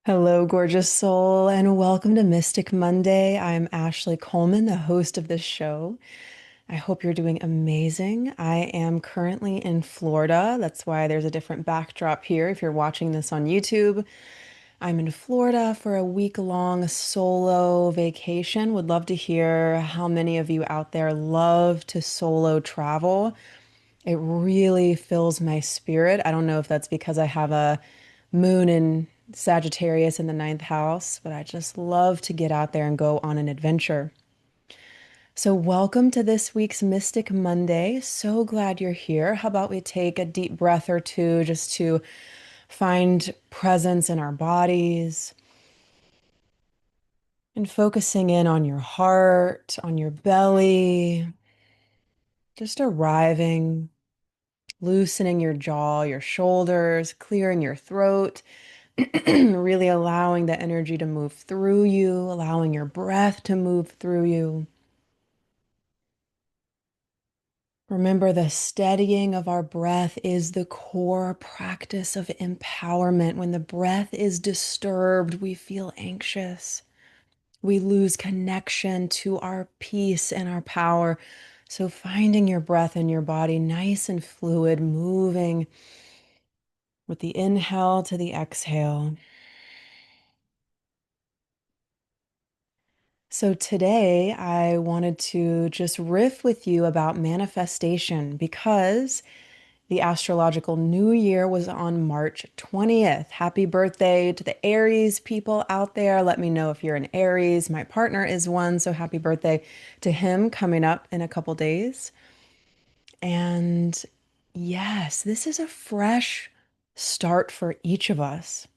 Hello, gorgeous soul, and welcome to Mystic Monday. I'm Ashley Coleman, the host of this show. I hope you're doing amazing. I am currently in Florida. That's why there's a different backdrop here if you're watching this on YouTube. I'm in Florida for a week-long solo vacation. Would love to hear how many of you out there love to solo travel. It really fills my spirit. I don't know if that's because I have a moon in Sagittarius in the ninth house, but I just love to get out there and go on an adventure. So, welcome to this week's Mystic Monday. So glad you're here. How about we take a deep breath or two just to find presence in our bodies and focusing in on your heart, on your belly, just arriving, loosening your jaw, your shoulders, clearing your throat. Really allowing the energy to move through you, allowing your breath to move through you. Remember, the steadying of our breath is the core practice of empowerment. When the breath is disturbed, we feel anxious. We lose connection to our peace and our power. So, finding your breath in your body nice and fluid, moving with the inhale to the exhale. So today I wanted to just riff with you about manifestation because the astrological new year was on March 20th. Happy birthday to the Aries people out there. Let me know if you're an Aries. My partner is one, so happy birthday to him coming up in a couple days. And yes, this is a fresh start for each of us.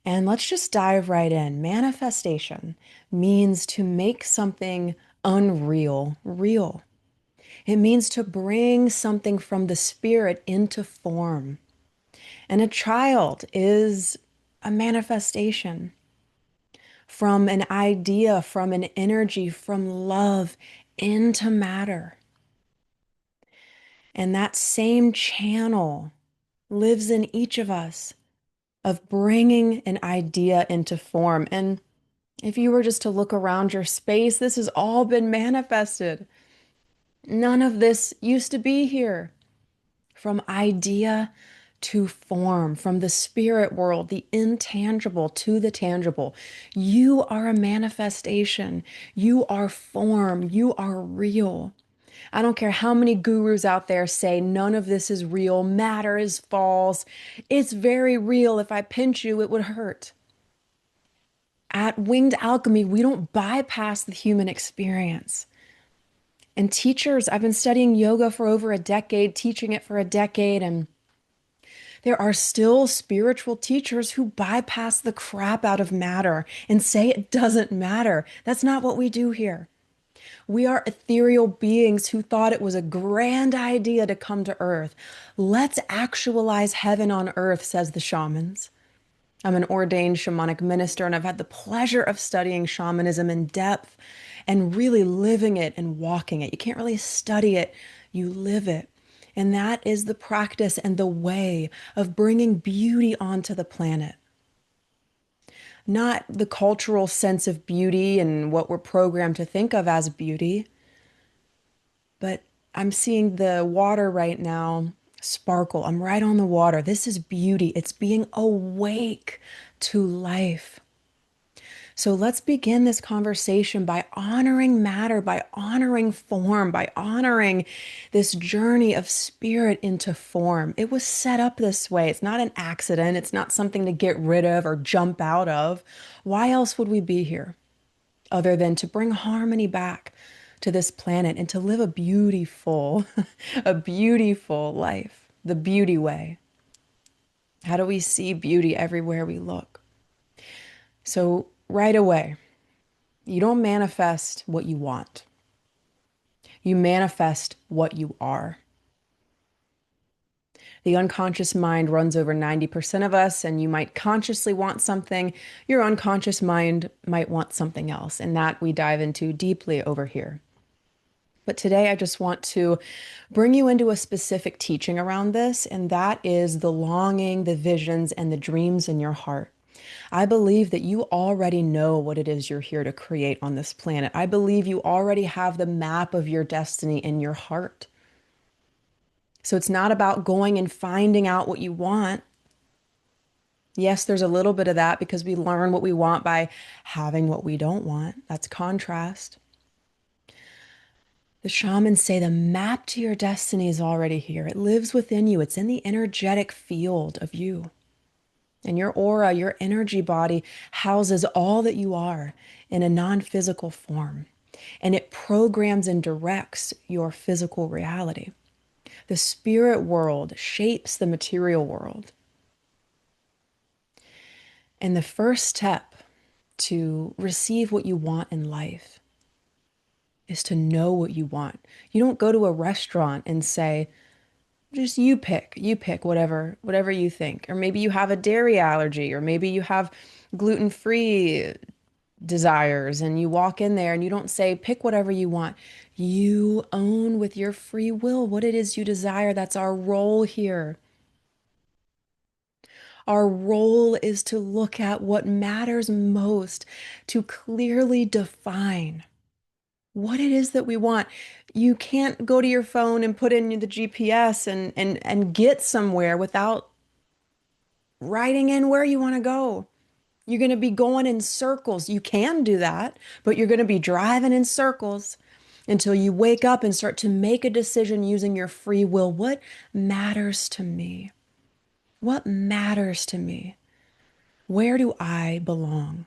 And let's just dive right in. Manifestation means to make something unreal real. It means to bring something from the spirit into form. And a child is a manifestation from an idea, from an energy, from love into matter. And that same channel lives in each of us of bringing an idea into form. And if you were just to look around your space, this has all been manifested. None of this used to be here. From idea to form, from the spirit world, the intangible to the tangible. You are a manifestation. You are form. You are real. I don't care how many gurus out there say none of this is real, matter is false. It's very real. If I pinch you, it would hurt. At Winged Alchemy, we don't bypass the human experience. And teachers, I've been studying yoga for over a decade, teaching it for a decade, and there are still spiritual teachers who bypass the crap out of matter and say it doesn't matter. That's not what we do here. We are ethereal beings who thought it was a grand idea to come to Earth. Let's actualize heaven on Earth, says the shamans. I'm an ordained shamanic minister, and I've had the pleasure of studying shamanism in depth and really living it and walking it. You can't really study it, you live it. And that is the practice and the way of bringing beauty onto the planet. Not the cultural sense of beauty and what we're programmed to think of as beauty, but I'm seeing the water right now sparkle. I'm right on the water. This is beauty. It's being awake to life. So let's begin this conversation by honoring matter, by honoring form, by honoring this journey of spirit into form. It was set up this way. It's not an accident. It's not something to get rid of or jump out of. Why else would we be here other than to bring harmony back to this planet and to live a beautiful, a beautiful life, the beauty way? How do we see beauty everywhere we look? So right away, you don't manifest what you want. You manifest what you are. The unconscious mind runs over 90% of us, and you might consciously want something. Your unconscious mind might want something else, and that we dive into deeply over here. But today, I just want to bring you into a specific teaching around this, and that is the longing, the visions, and the dreams in your heart. I believe that you already know what it is you're here to create on this planet. I believe you already have the map of your destiny in your heart. So it's not about going and finding out what you want. Yes, there's a little bit of that because we learn what we want by having what we don't want. That's contrast. The shamans say the map to your destiny is already here. It lives within you. It's in the energetic field of you. And your aura, your energy body houses all that you are in a non-physical form. And it programs and directs your physical reality. The spirit world shapes the material world. And the first step to receive what you want in life is to know what you want. You don't go to a restaurant and say, just you pick whatever you think. Or maybe you have a dairy allergy, or maybe you have gluten-free desires, and you walk in there and you don't say, pick whatever you want. You own with your free will what it is you desire. That's our role here. Our role is to look at what matters most, to clearly define what it is that we want. You can't go to your phone and put in the GPS and get somewhere without writing in where you want to go. You're going to be going in circles. You can do that, but you're going to be driving in circles until you wake up and start to make a decision using your free will. What matters to me? What matters to me? Where do I belong?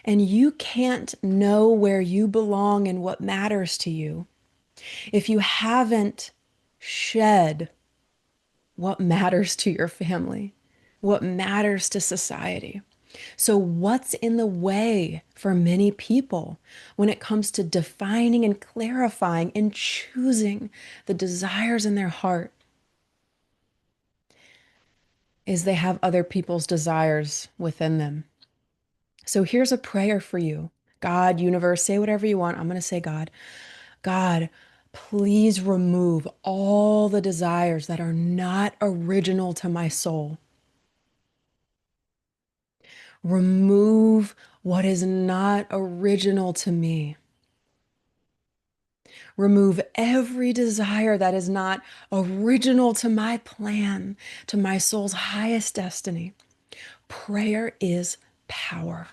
And you can't know where you belong and what matters to you if you haven't shed what matters to your family, what matters to society. So, what's in the way for many people when it comes to defining and clarifying and choosing the desires in their heart is they have other people's desires within them. So, here's a prayer for you. God, universe, say whatever you want. I'm going to say, God, God, please remove all the desires that are not original to my soul. Remove what is not original to me. Remove every desire that is not original to my plan, to my soul's highest destiny. Prayer is power.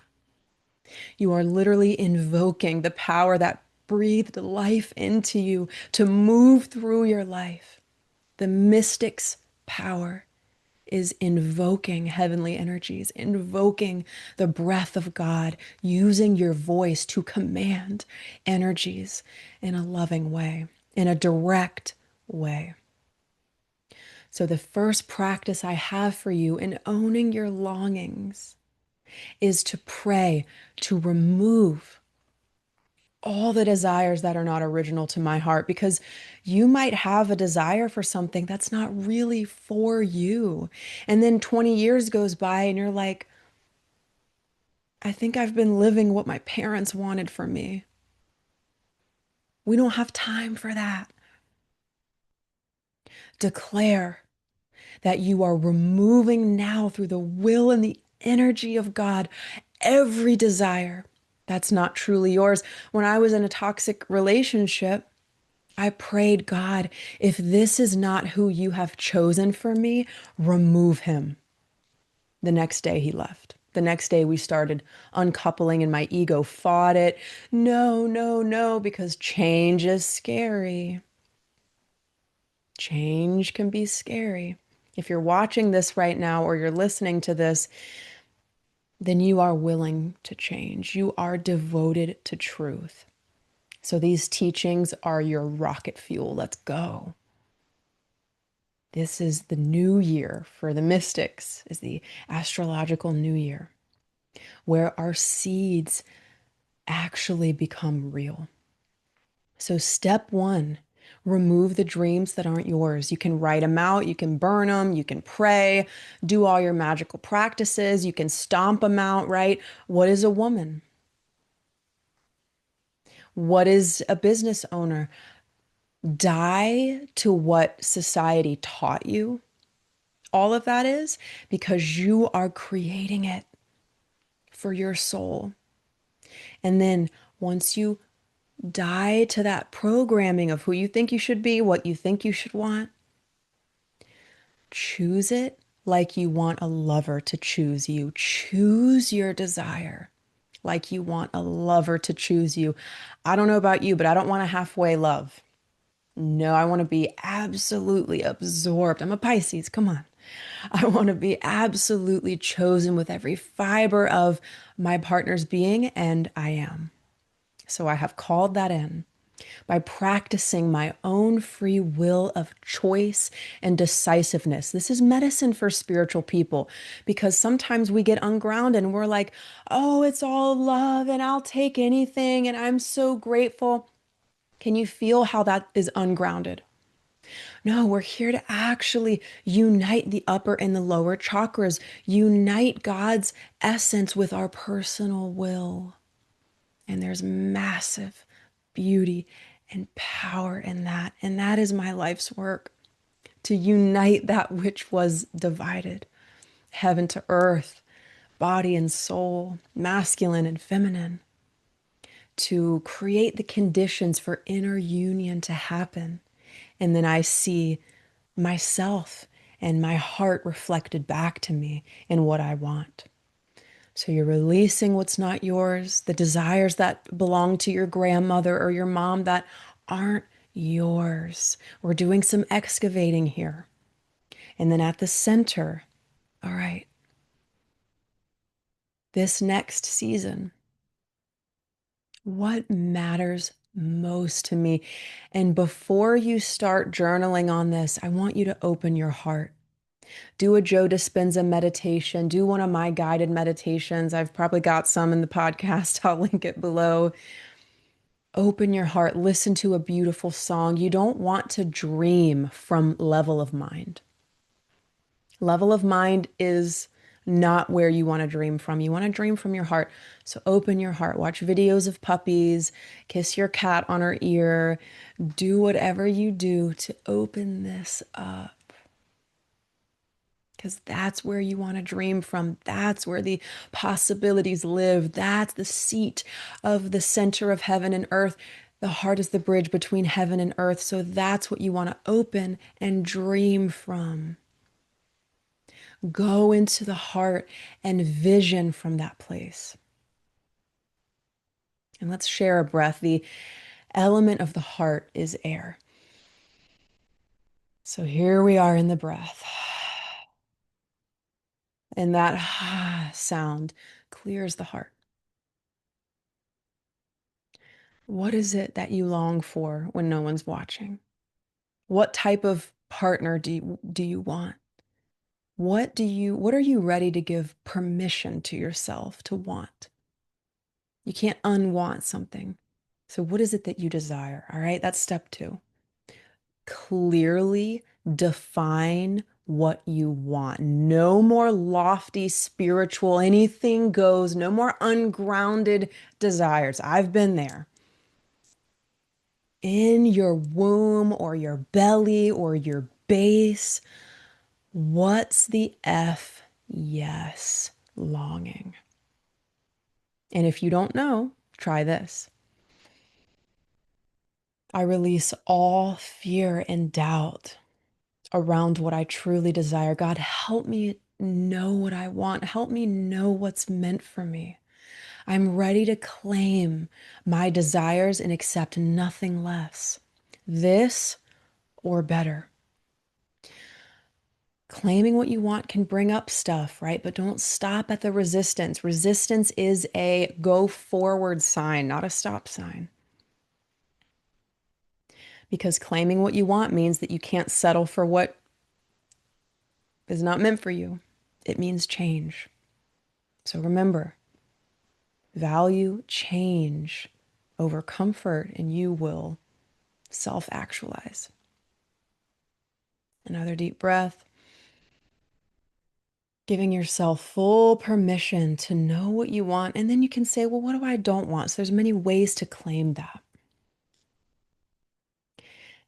You are literally invoking the power that breathed life into you to move through your life. The mystic's power is invoking heavenly energies, invoking the breath of God, using your voice to command energies in a loving way, in a direct way. So, the first practice I have for you in owning your longings is to pray to remove all the desires that are not original to my heart, because you might have a desire for something that's not really for you. And then 20 years goes by and you're like, I think I've been living what my parents wanted for me. We don't have time for that. Declare that you are removing now through the will and the energy of God every desire that's not truly yours. When I was in a toxic relationship, I prayed, God, if this is not who you have chosen for me, remove him. The next day he left. The next day we started uncoupling and my ego fought it. No, no, no, because change is scary. Change can be scary. If you're watching this right now or you're listening to this, then you are willing to change. You are devoted to truth. So these teachings are your rocket fuel. Let's go. This is the new year for the mystics, is the astrological new year, where our seeds actually become real. So step one, remove the dreams that aren't yours. You can write them out, you can burn them, you can pray, do all your magical practices, you can stomp them out, right? What is a woman? What is a business owner? Die to what society taught you. all of that is? Because you are creating it for your soul. And then once you die to that programming of who you think you should be, what you think you should want, choose it like you want a lover to choose you. Choose your desire like you want a lover to choose you. I don't know about you, but I don't want a halfway love. No, I want to be absolutely absorbed. I'm a Pisces. Come on. I want to be absolutely chosen with every fiber of my partner's being, and I am. So I have called that in by practicing my own free will of choice and decisiveness. This is medicine for spiritual people because sometimes we get ungrounded and we're like, oh, it's all love and I'll take anything and I'm so grateful. Can you feel how that is ungrounded? No, we're here to actually unite the upper and the lower chakras, unite God's essence with our personal will. And there's massive beauty and power in that. And that is my life's work, to unite that which was divided, heaven to earth, body and soul, masculine and feminine, to create the conditions for inner union to happen. And then I see myself and my heart reflected back to me in what I want. So you're releasing what's not yours, the desires that belong to your grandmother or your mom that aren't yours. We're doing some excavating here. And then at the center, all right, this next season, what matters most to me? And before you start journaling on this, I want you to open your heart. Do a Joe Dispenza meditation. Do one of my guided meditations. I've probably got some in the podcast. I'll link it below. Open your heart. Listen to a beautiful song. You don't want to dream from level of mind. Level of mind is not where you want to dream from. You want to dream from your heart. So open your heart. Watch videos of puppies. Kiss your cat on her ear. Do whatever you do to open this up. Because that's where you want to dream from. That's where the possibilities live. That's the seat of the center of heaven and earth. The heart is the bridge between heaven and earth. So that's what you want to open and dream from. Go into the heart and vision from that place. And let's share a breath. The element of the heart is air. So here we are in the breath. And that sound clears the heart. What is it that you long for when no one's watching? What type of partner do you want? What are you ready to give permission to yourself to want? You can't unwant something. So what is it that you desire? All right, that's step 2. Clearly define what you want. No more lofty spiritual, anything goes, no more ungrounded desires. I've been there. In your womb or your belly or your base, what's the yes longing? And if you don't know, try this. I release all fear and doubt around what I truly desire. God, help me know what I want. Help me know what's meant for me. I'm ready to claim my desires and accept nothing less. This or better. Claiming what you want can bring up stuff, right? But don't stop at the resistance. Resistance is a go forward sign, not a stop sign. Because claiming what you want means that you can't settle for what is not meant for you. It means change. So remember, value change over comfort, and you will self-actualize. Another deep breath. Giving yourself full permission to know what you want. And then you can say, well, what do I don't want? So there's many ways to claim that.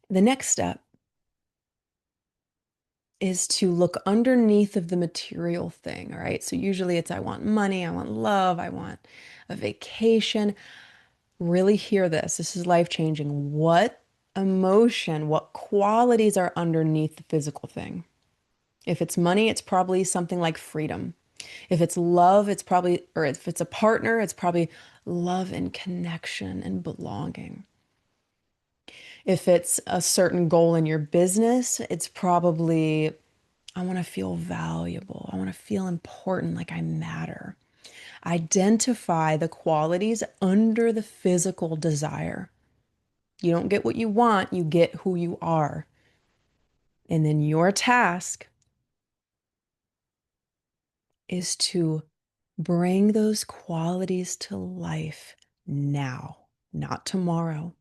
The next step is to look underneath of the material thing. All right. So usually it's I want money, I want love, I want a vacation. Really hear this. This is life changing. What emotion, what qualities are underneath the physical thing? If it's money, it's probably something like freedom. If it's love, it's probably, or if it's a partner, it's probably love and connection and belonging. If it's a certain goal in your business, it's probably, I want to feel valuable. I want to feel important, like I matter. Identify the qualities under the physical desire. You don't get what you want, you get who you are. And then your task is to bring those qualities to life now, not tomorrow.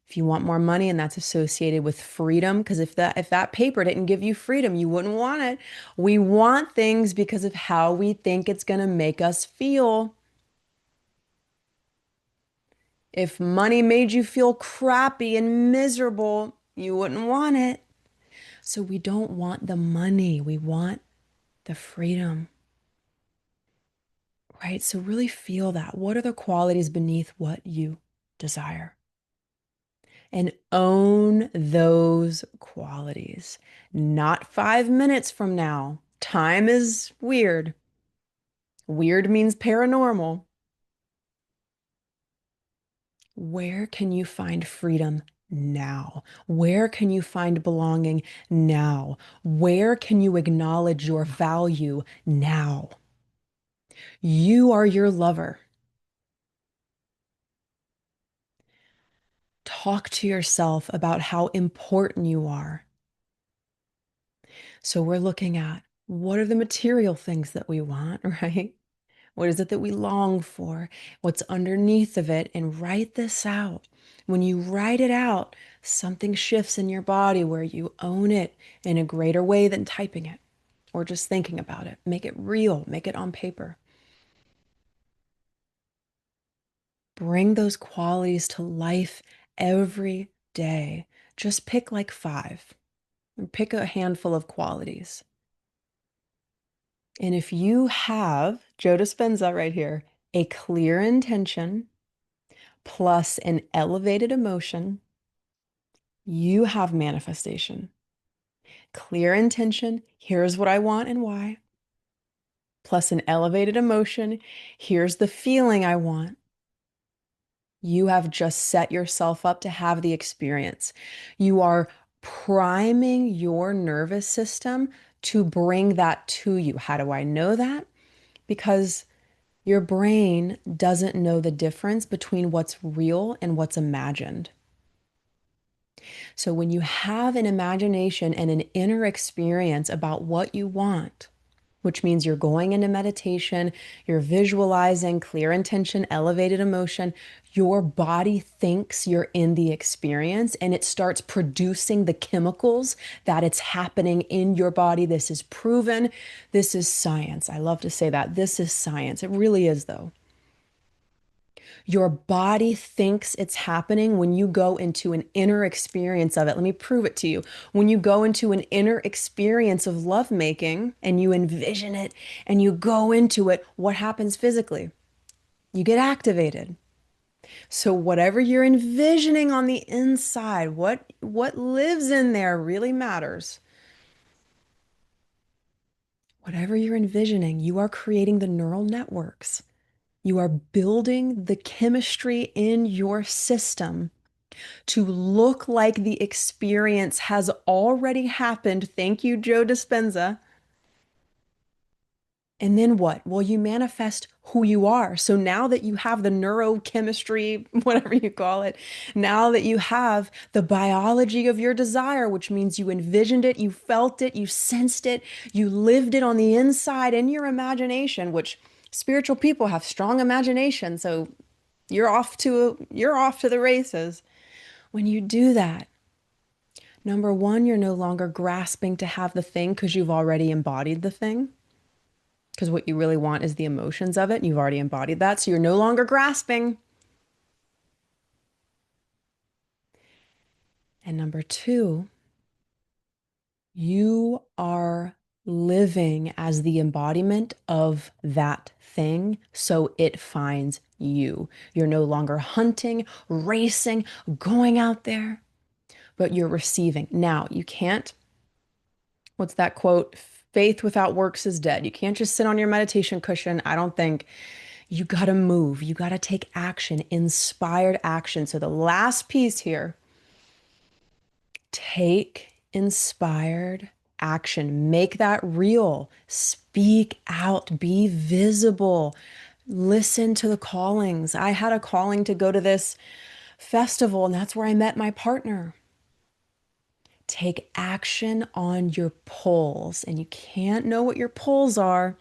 If you want more money and that's associated with freedom, because if that paper didn't give you freedom, you wouldn't want it. We want things because of how we think it's going to make us feel. If money made you feel crappy and miserable, you wouldn't want it. So we don't want the money. We want the freedom, right? So really feel that. What are the qualities beneath what you desire? And own those qualities. Not 5 minutes from now. Time is weird. Weird means paranormal. Where can you find freedom now? Where can you find belonging now? Where can you acknowledge your value now? You are your lover. Talk to yourself about how important you are. So we're looking at what are the material things that we want, right? What is it that we long for? What's underneath of it? And write this out. When you write it out, something shifts in your body where you own it in a greater way than typing it or just thinking about it. Make it real, make it on paper. Bring those qualities to life every day. Just pick like five or pick a handful of qualities. And if you have, Joe Dispenza right here, a clear intention plus an elevated emotion, you have manifestation. Clear intention, here's what I want and why, plus an elevated emotion, here's the feeling I want. You have just set yourself up to have the experience. You are priming your nervous system to bring that to you. How do I know that? Because your brain doesn't know the difference between what's real and what's imagined. So when you have an imagination and an inner experience about what you want, which means you're going into meditation, you're visualizing clear intention, elevated emotion, your body thinks you're in the experience and it starts producing the chemicals that it's happening in your body. This is proven. This is science. I love to say that. This is science. It really is, though. Your body thinks it's happening when you go into an inner experience of it. Let me prove it to you. When you go into an inner experience of lovemaking and you envision it and you go into it, what happens physically? You get activated. So whatever you're envisioning on the inside, what lives in there really matters. Whatever you're envisioning, you are creating the neural networks. You are building the chemistry in your system to look like the experience has already happened. Thank you, Joe Dispenza. And then what? Well, you manifest who you are. So now that you have the neurochemistry, whatever you call it, now that you have the biology of your desire, which means you envisioned it, you felt it, you sensed it, you lived it on the inside in your imagination, which spiritual people have strong imagination. So you're off to the races. When you do that, number one, you're no longer grasping to have the thing because you've already embodied the thing. Because what you really want is the emotions of it, and you've already embodied that. So you're no longer grasping. And number two, You are living as the embodiment of that thing, so it finds you. You're no longer hunting, racing, going out there, but you're receiving. Now, you can't, what's that quote? Faith without works is dead. You can't just sit on your meditation cushion. I don't think. You got to move. You got to take action, inspired action. So the last piece here, take inspired action. Make that real. Speak out. Be visible. Listen to the callings. I had a calling to go to this festival, and that's where I met my partner. Take action on your pulls, and you can't know what your pulls are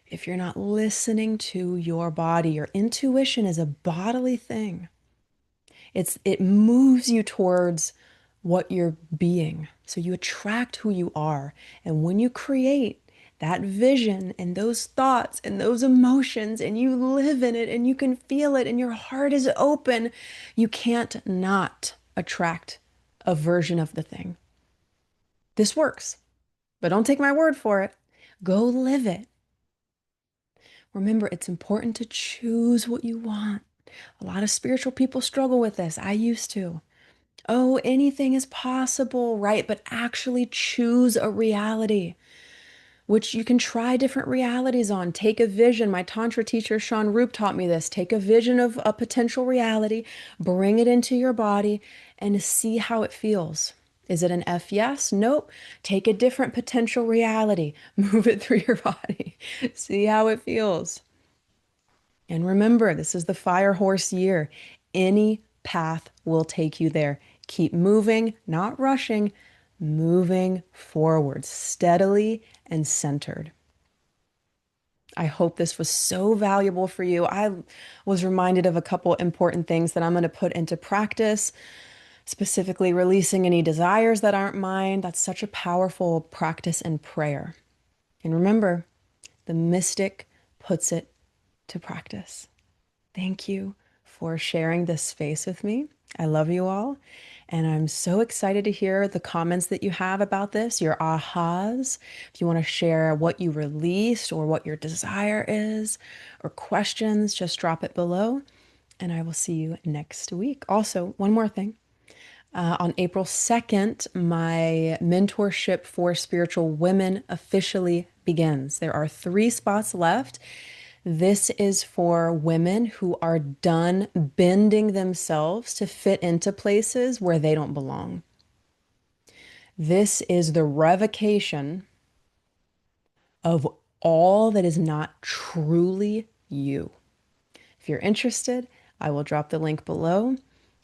if you're not listening to your body. Your intuition is a bodily thing. It moves you towards what you're being. So you attract who you are. And when you create that vision and those thoughts and those emotions and you live in it and you can feel it and your heart is open, you can't not attract a version of the thing. This works, but don't take my word for it. Go live it. Remember, it's important to choose what you want. A lot of spiritual people struggle with this. I used to. Oh, anything is possible, right? But actually choose a reality, which you can try different realities on. Take a vision. My Tantra teacher, Sean Roop, taught me this. Take a vision of a potential reality, bring it into your body, and see how it feels. Is it an F yes? Nope. Take a different potential reality, move it through your body, see how it feels. And remember, this is the fire horse year. Any path will take you there. Keep moving, not rushing, moving forward steadily and centered. I hope this was so valuable for you. I was reminded of a couple important things that I'm going to put into practice, specifically releasing any desires that aren't mine. That's such a powerful practice and prayer. And remember, the mystic puts it to practice. Thank you for sharing this space with me. I love you all. And I'm so excited to hear the comments that you have about this, your ahas. If you want to share what you released or what your desire is or questions, just drop it below. And I will see you next week. Also, one more thing. On April 2nd, my mentorship for spiritual women officially begins. There are 3 spots left. This is for women who are done bending themselves to fit into places where they don't belong. This is the revocation of all that is not truly you. If you're interested, I will drop the link below.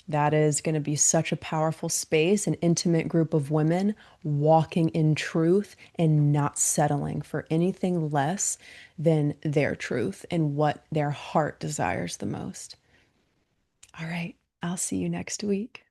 That is going to be such a powerful space, an intimate group of women walking in truth and not settling for anything less than their truth and what their heart desires the most. All right, I'll see you next week.